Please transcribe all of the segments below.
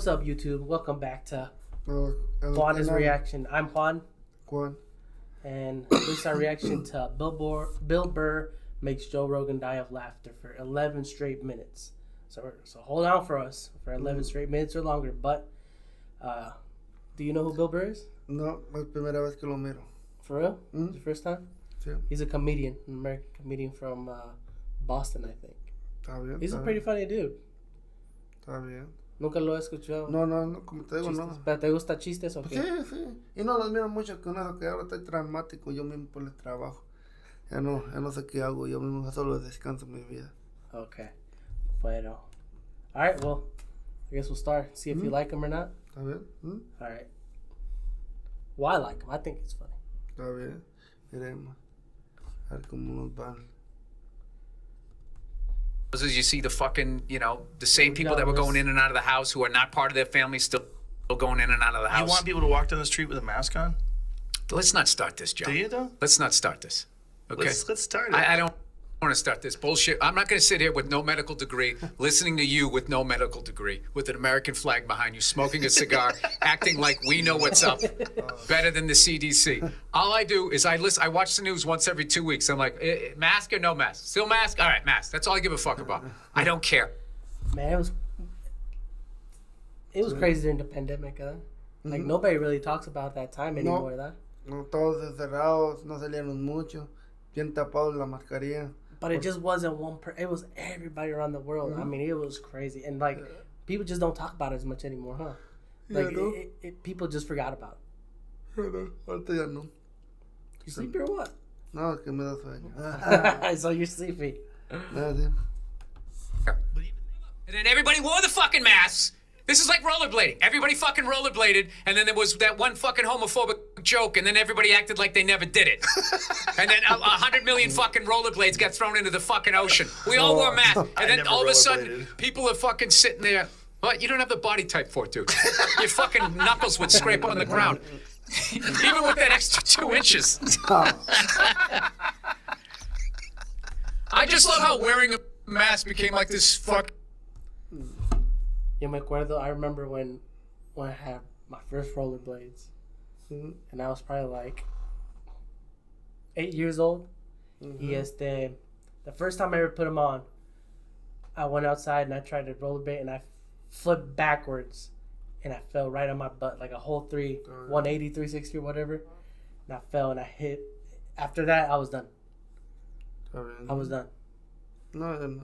up, YouTube? Welcome back to Juan's reaction. I'm Juan. Juan. And this is our reaction to Bill Burr makes Joe Rogan die of laughter for 11 straight minutes. So hold on for us for 11 straight minutes or longer. But do you know who Bill Burr is? No, es primera vez que lo miro. For real? It's your first time? Sí. He's a comedian, an American comedian from Boston, I think. Está bien. He's a pretty funny dude. Está bien. Nunca lo he escuchado. No, como te digo, chistes. no. ¿Pero te gusta chistes o qué? Sí. Y no los miro mucho con eso, que ahora estoy traumático yo mismo por el trabajo. Ya no sé qué hago, yo mismo solo descanso mi vida. Okay. Bueno. Alright, well, I guess we'll start. See if you like him or not. ¿Está bien? Alright. Well, I like him. I think he's funny. Está bien. Miremos. A ver cómo nos van. As you see the fucking, the same people that were going in and out of the house who are not part of their family still going in and out of the house. You want people to walk down the street with a mask on? Let's not start this, Joe. Do you, though? Let's not start this. Okay? Let's start it. I don't want to start this bullshit. I'm not going to sit here with no medical degree, listening to you with no medical degree, with an American flag behind you, smoking a cigar, acting like we know what's up, better than the CDC. All I do is I watch the news once every 2 weeks. I'm like, mask or no mask? Still mask? All right, mask. That's all I give a fuck about. I don't care. Man, it was crazy during the pandemic, huh? Like, nobody really talks about that time anymore, huh? No, todos encerrados, no salíamos mucho, bien tapados la mascarilla. But it just wasn't it was everybody around the world. I mean, it was crazy. And, like, people just don't talk about it as much anymore, huh? Like, no. people just forgot about it. No, ahorita ya no. You sleepy or what? No, es que me da sueño. So you're sleepy. Nada. And then everybody wore the fucking masks. This is like rollerblading. Everybody fucking rollerbladed, and then there was that one fucking homophobic joke, and then everybody acted like they never did it. And then 100 million fucking rollerblades got thrown into the fucking ocean. We all wore masks, and then all of a sudden, people are fucking sitting there. What? You don't have the body type for it, dude. Your fucking knuckles would scrape on the ground. Even with that extra 2 inches. I just love how wearing a mask became like this fuck. Yo me acuerdo, I remember when I had my first rollerblades. And I was probably like 8 years old. Y the first time I ever put them on, I went outside and I tried to rollerblade and I flipped backwards and I fell right on my butt, like a whole 180, 360 or whatever. And I fell and I hit. After that, I was done. I was done. No.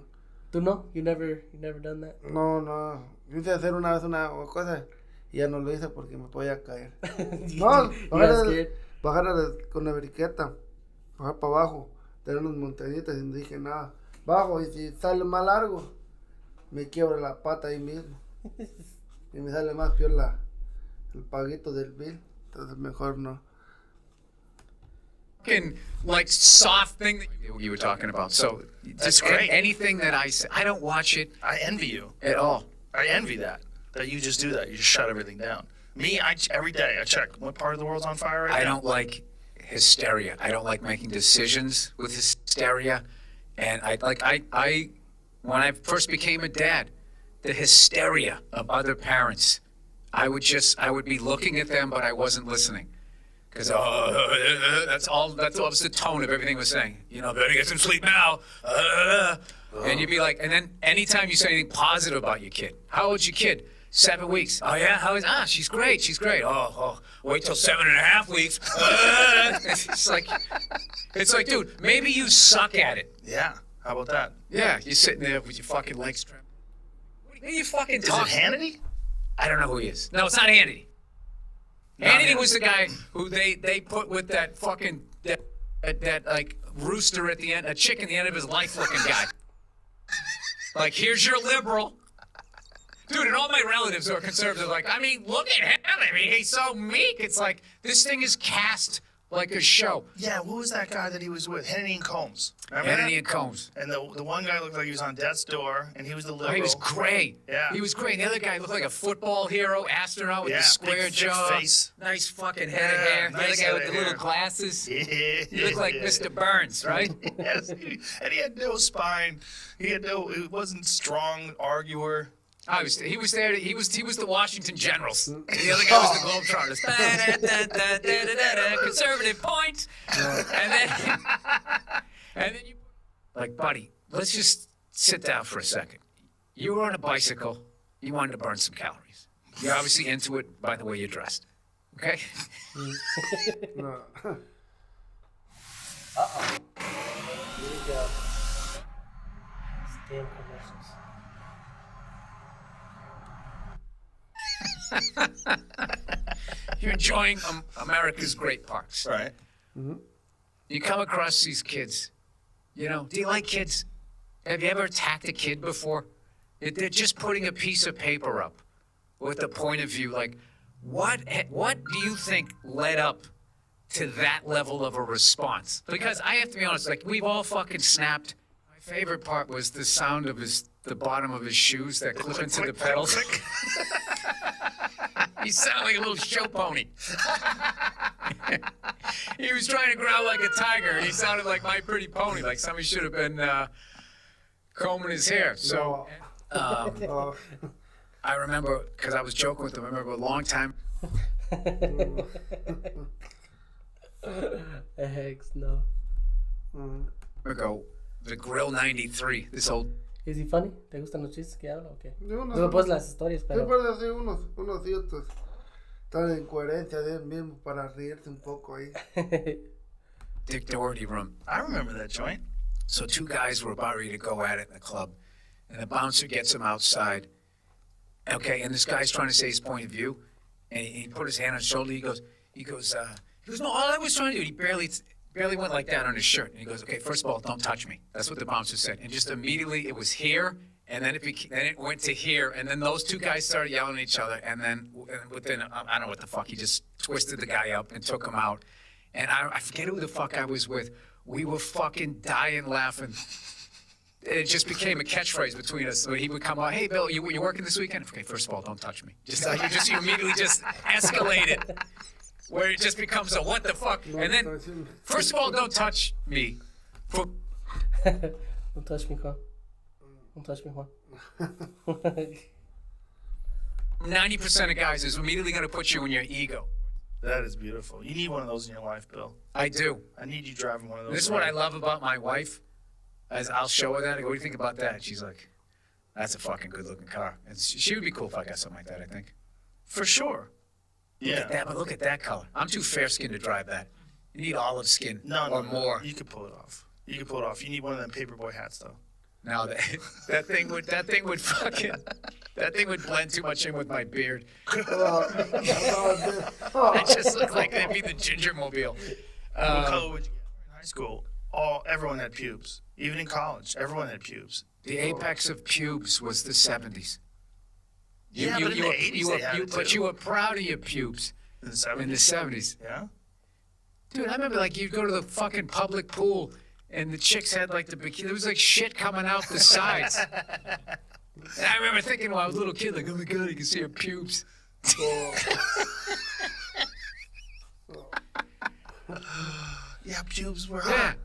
¿Tú no? You never done that? No. Yo hice hacer una vez una cosa y ya no lo hice porque me podía caer. No, bajar con la briqueta, bajar para abajo, tener unas montañitas y no dije nada. Bajo y si sale más largo, me quiebro la pata ahí mismo. Y me sale más peor el paguito del bill. Entonces mejor no. Like soft thing that you were talking about. So That's great. Anything that I say, I don't watch it I envy you. at all. I envy that you just do that. You just shut everything down. Me, every day I check what part of the world's on fire right now. I don't like hysteria. I don't like making decisions with hysteria. And when I first became a dad, the hysteria of other parents, I would be looking at them, but I wasn't listening. Because that's was the tone of everything was saying. Better get some sleep now. And you'd be like, and then anytime you say anything positive about your kid, how old's your kid? 7 weeks. Oh yeah, how is? She's great. Oh, wait till 7.5 weeks. It's like, dude, maybe you suck at it. Yeah. How about that? Yeah, you're sitting there with your fucking legs trembling. What are you fucking talking? Is it Hannity? I don't know who he is. No, it's not Hannity. Hannity was the guy who they put with that fucking that like rooster at the end, a chick at the end of his life looking guy. Like, here's your liberal. Dude, and all my relatives who are conservative are like, I mean, look at him. I mean, he's so meek. It's like, this thing is cast like a show. Yeah, what was that guy that he was with? Hannity and Combs. Remember Hannity that? and Combs. And the one guy looked like he was on death's door, and he was the liberal. Oh, he was great. Yeah. He was great. And the other guy looked like a football hero, astronaut with the square big, jaw. thick face. Nice fucking head of hair. Nice the other guy with head the of little hair. glasses. Yeah. He looked like Mr. Burns, right? Yes. And he had no spine. He wasn't strong arguer. He was there. He was the Washington Generals. The other guy was the Globetrotters. Conservative point. And then you, like, buddy, let's just sit down for a second. You were on a bicycle. You wanted to burn some calories. You're obviously into it by the way you're dressed. Okay? No. Uh-oh. Here we go. Damn commercials. You're enjoying America's great parks. Right. You come across these kids. You know, do you like kids? Have you ever attacked a kid before? They're just putting a piece of paper up with a point of view. Like, what do you think led up to that level of a response? Because I have to be honest, like, we've all fucking snapped. My favorite part was the sound of the bottom of his shoes that clip into the pedals. He sounded like a little show pony. He was trying to growl like a tiger. He sounded like My Pretty Pony, like somebody should have been combing his hair. So I remember, because I was joking with him, I remember a long time Hex, no. ago, the Grill 93, this old... ¿Es he funny? ¿Te gustan los chistes que habla o qué? Yo No pues las historias, Sí, pero... pero sí, unos y otros. Están en coherencia de él mismo para reírse un poco ahí. Dick Doherty room. I remember that joint. So two guys were about ready to go at it in the club, and the bouncer gets him outside. Okay, and this guy's trying to say his point of view, and he put his hand on his shoulder. He goes, no, all I was trying to do, he barely went like that on his shirt. And he goes, okay, first of all, don't touch me. That's what the bouncer said. And just immediately it was here, and then it went to here, and then those two guys started yelling at each other, and then within, I don't know what the fuck, he just twisted the guy up and took him out. And I forget who the fuck I was with. We were fucking dying laughing. It just became a catchphrase between us. So he would come out, hey, Bill, you working this weekend? Okay, first of all, don't touch me. You immediately just escalated, where it just becomes a what the fuck. And then, first of all, don't touch me. Don't touch me, Juan. Don't touch me, Juan. 90% of guys is immediately going to put you in your ego. That is beautiful. You need one of those in your life, Bill. I do. I need you driving one of those. This is what I love about my wife. As I'll show her that. I go, what do you think about that? She's like, that's a fucking good-looking car. And she would be cool if I got something like that, I think. For sure. Look at that, but look at that color. I'm too fair-skinned to drive that. You need olive skin or more. You could pull it off. You need one of them paperboy hats, though. No, that thing would blend too much in with my beard. I just look like that'd be the Gingermobile. What color would you get? In high school, everyone had pubes. Even in college, everyone had pubes. The apex of pubes was the 70s. But in the 80s they had it too. But you were proud of your pubes In the 70s? in the 70s. Yeah? Dude, I remember, like, you'd go to the fucking public pool, and the chicks had, like, the bikini. There was, like, shit coming out the sides. And I remember thinking when I was a little kid, like, oh, my God, you can see her pubes. Yeah, pubes were Yeah. hot.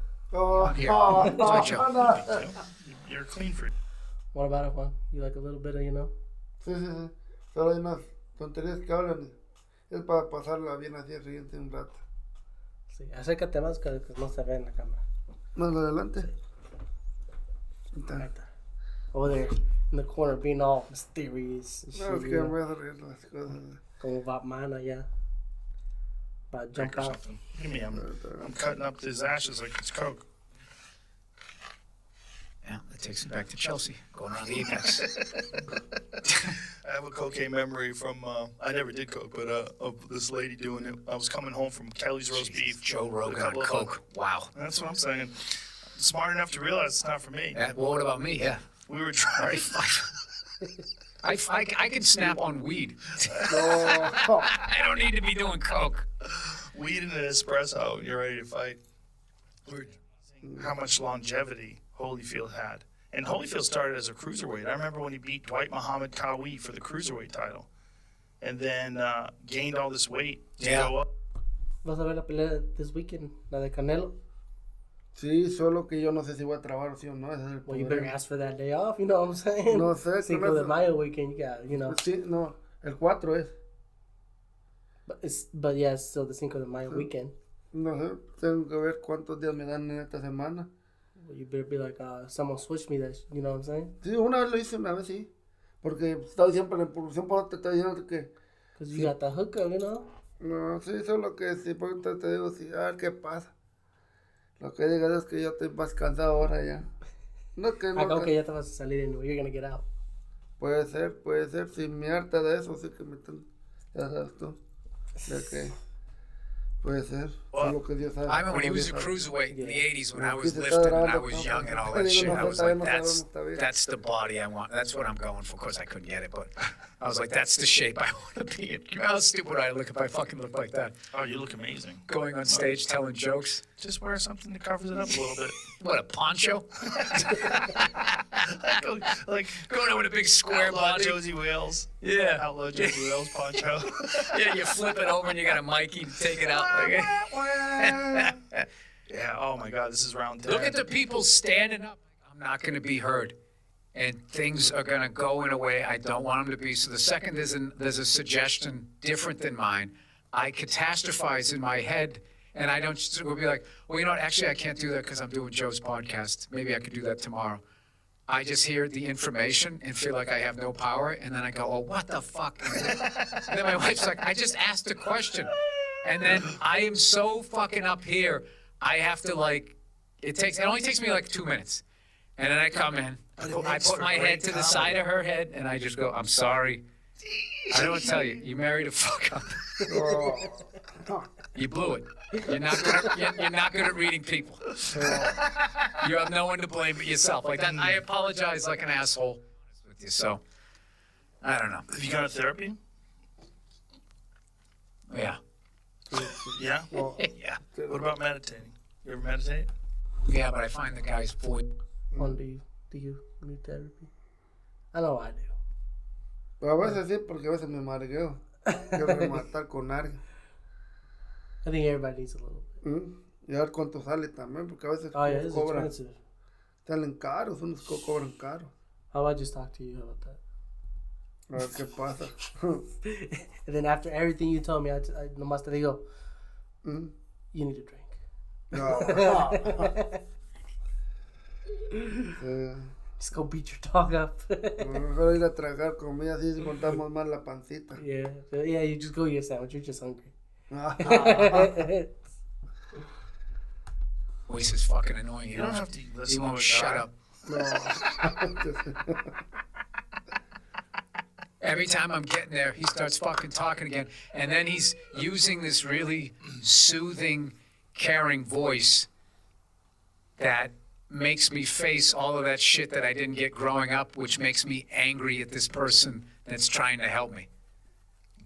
You're a clean freak. What about it, Juan? You like a little bit of, you know? Sí. Solo hay unas tonterías que hablan. Es para pasarla bien así, reírte un rato. Sí, acércate más que no se ve en la cámara. Más adelante. Ahí está. Over there in the corner being all mysterious. And No, es shit, que you me know? voy a reír las cosas. Como Batman allá. About Drink jump or out. something. Look at me, I'm cutting up his ashes like it's Coke. Yeah, that takes me back to Chelsea, going around the apex. I have a cocaine memory from, I never did coke, but of this lady doing it. I was coming home from Kelly's roast beef. Joe with a Rogan on couple of coke. Wow. That's what I'm saying. Smart enough to realize it's not for me. Well, what about me? Yeah. We were trying. I can snap on weed. No. I don't need to be doing coke. Weed and an espresso, and you're ready to fight. We were seeing how much longevity Holyfield had. And Holyfield started as a cruiserweight. I remember when he beat Dwight Muhammad Kawi for the cruiserweight title. And then gained all this weight to go up. ¿Vas a ver la pelea this weekend? La de Canelo. Sí, solo que yo no sé si voy a trabajar sí o no. Ese es el Well, you problema. better ask for that day off, you know what I'm saying? No sé. Cinco de Mayo weekend, you got, you know. Sí, no. El 4 es. But yeah, it's still the Cinco de Mayo weekend. No sé. Tengo que ver cuántos días me dan en esta semana. Well, you better be like, someone switch me that, you know what I'm saying? Sí, una vez lo hice, una vez sí. Porque estaba siempre en producción, por te estoy diciendo que... Because you got the hookup, you know? No, sí, solo que sí, por te digo, sí, a ver qué pasa. Lo que digas es que yo estoy más cansado ahora ya. No que no. Okay, ya te vas a salir anyway. You're gonna get out. Puede ser. Si me harta de eso, sí que me están. Ya sabes tú. De que. Puede ser. Solo que Dios sabe. I remember when he was a cruiserweight in the 80s when I was lifting and I was young and all that shit. I was like, that's the body I want. That's what I'm going for. Of course, I couldn't get it, but I was like, that's the shape I want to be in. You know how stupid I look if I fucking look like that? Oh, you look amazing. Going on stage telling jokes. Just wear something that covers it up a little bit. What, a poncho? like going out with a big square Outlaw body. Josie Wales. Yeah. Outlaw Josie Wales poncho. Yeah, you flip it over and you got a Mikey to take it out. Yeah, oh my God, this is round 10. Look at the people standing up. I'm not going to be heard. And things are going to go in a way I don't want them to be. So the second there's a suggestion different than mine, I catastrophize in my head. And I don't just go be like, well, you know what? Actually, I can't do that because I'm doing Joe's podcast. Maybe I could do that tomorrow. I just hear the information and feel like I have no power. And then I go, oh, what the fuck? And then my wife's like, I just asked a question. And then I am so fucking up here. I have to it only takes me like 2 minutes. And then I come in, I put my head to the side of her head and I just go, I'm sorry. I don't want to tell you, you married a fuck up. You blew it. You're not good at reading people. You have no one to blame but yourself. Like that, I apologize like an asshole with you. So, I don't know. Have you gone to therapy? Yeah. Yeah? Yeah. What about meditating? You ever meditate? Yeah, but I find the guy's voice. Do you need therapy? I know I do. Pero a veces sí, porque a veces me margueo. Quiero rematar con alguien. I think everybody needs a little bit. Y a ver cuánto sale también, porque a veces Oh, yeah, it's cobran. expensive. Salen caros, unos cobran caro. How about I just talk to you about that? A ver qué pasa. And then after everything you told me, I nomás te digo, Mm. you need a drink. No. Just go beat your dog up. Mejor ir a tragar comida así si montamos más la pancita. Yeah, you just go eat a sandwich. You're just hungry. Voice is fucking annoying. You don't have to He listen to won't a shut guy. up. No. Every time I'm getting there, he starts fucking talking again. And then he's using this really soothing, caring voice that makes me face all of that shit that I didn't get growing up, which makes me angry at this person that's trying to help me.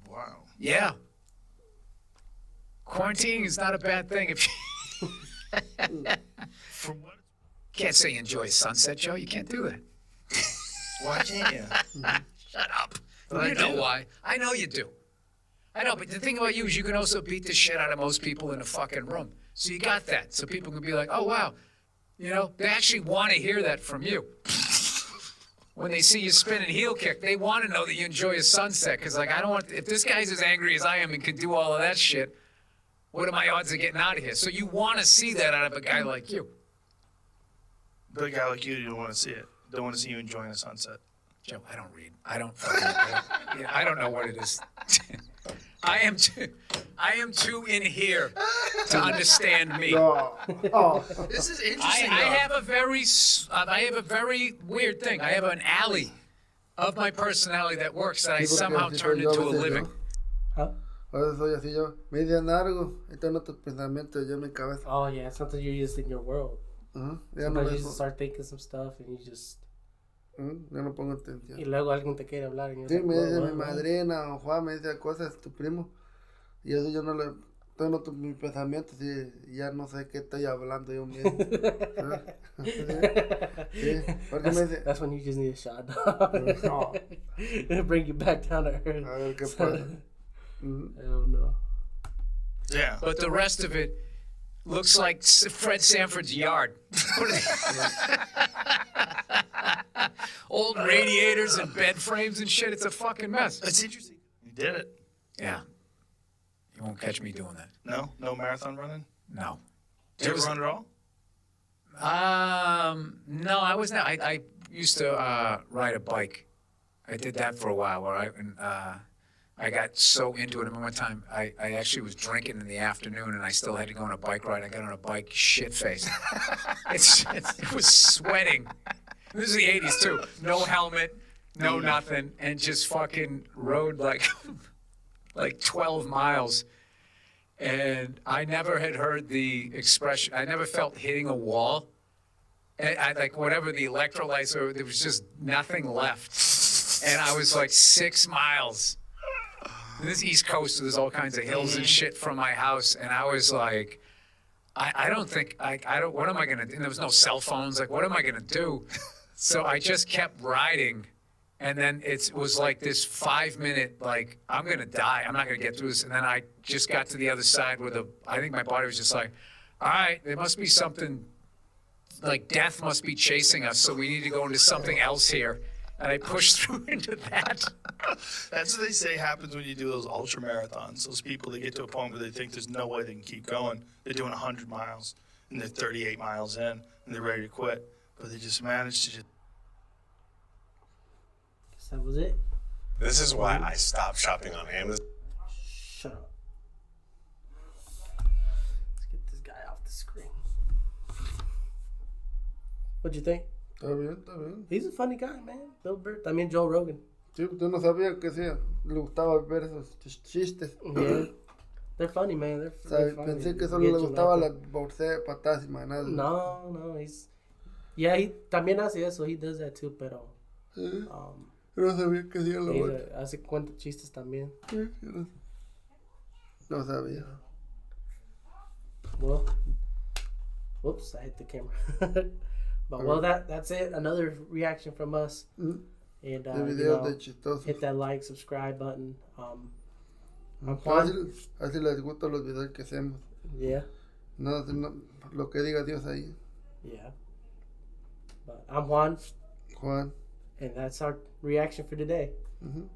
Wow. Yeah. Quarantining is not a bad thing if you For what? can't say enjoy sunset, Joe. You can't do that. Why can't you? Shut up. But You I know do. why. I know you do. I know, but the thing about you is you can also beat the shit out of most people in a fucking room. So you got that. So people can be like, oh, wow. You know, they actually want to hear that from you. When they see you spinning heel kick, they want to know that you enjoy a sunset. Because, like, I don't want, if this guy's as angry as I am and can do all of that shit, what are my odds of getting out of here? So you want to see that out of a guy like you. But a guy like you don't want to see it. Don't want to see you enjoying a sunset. Joe, I don't read. I don't fucking, I don't know what it is. I am too in here to understand me. No. Oh. This is I interesting. have a very weird thing. I have an alley of my personality that works that I Sí, porque somehow así turned soy yo into a veces living. yo. Huh? A veces soy así yo. Me dicen algo, y tengo otros pensamientos yo en mi cabeza. Oh, yeah. Sometimes you're just in your world. Ya no Sometimes me you just start thinking some stuff and you just... ya no pongo atención. Y luego alguien te quiere hablar. And Sí, you're me like, dice "What, mi what, what?" madrina o Juan, me dice cosas, tu primo. Y eso yo no le. Tengo mis pensamientos y ya no sé qué estoy hablando yo mismo. Sí, porque me dice. That's when you just need a shot, dog. No. It'll bring you back down to earth. A ver qué pasa. I don't know. Yeah. But the rest of it, looks like Fred Sanford's yard. Old radiators and bed frames and shit. It's a fucking mess. It's interesting. You did it. Yeah. You won't catch me doing that. No marathon running? No. Did you ever run at all? No, I was not. I used to ride a bike. I did that for a while. Where I got so into it. I remember one time I actually was drinking in the afternoon and I still had to go on a bike ride. I got on a bike shit-faced. It was sweating. This is the 80s too. No helmet, no nothing, and just fucking rode like 12 miles. And I never had heard the expression. I never felt hitting a wall. And I like whatever the electrolytes were, there was just nothing left. And I was like 6 miles. This is East Coast, so there's all kinds of hills and shit from my house. And I was like, I don't think, what am I going to do? And there was no cell phones. Like, what am I going to do? So I just kept riding. And then it was like this 5-minute, like, I'm going to die. I'm not going to get through this. And then I just got to the other side where I think my body was just like, all right, there must be something, like death must be chasing us. So we need to go into something else here. And I pushed through into that. That's what they say happens when you do those ultra marathons. Those people, they get to a point where they think there's no way they can keep going. They're doing 100 miles and they're 38 miles in and they're ready to quit. But they just managed to just. Guess that was it. This is why I stopped shopping on Amazon. Shut up. Let's get this guy off the screen. What'd you think? Está bien, está bien. He's a funny guy, man. Bill Burr. También Joe Rogan. Sí, usted no sabía que sí, le gustaba ver esos chistes. Yeah. They're funny, man. They're funny. Pensé que solo le gustaba las patadas y más nada. No, he's... Yeah, he también hace eso. He does that too, pero... No sabía que hacía lo otro. Hace cuenta chistes también. No sabía. Well, whoops, I hit the camera. But well, that's it. Another reaction from us. And hit that like, subscribe button. I'm Juan. Así les gustan los videos que hacemos. Yeah. No, lo que diga Dios ahí. Yeah. But I'm Juan. Juan. And that's our reaction for today. Mm-hmm.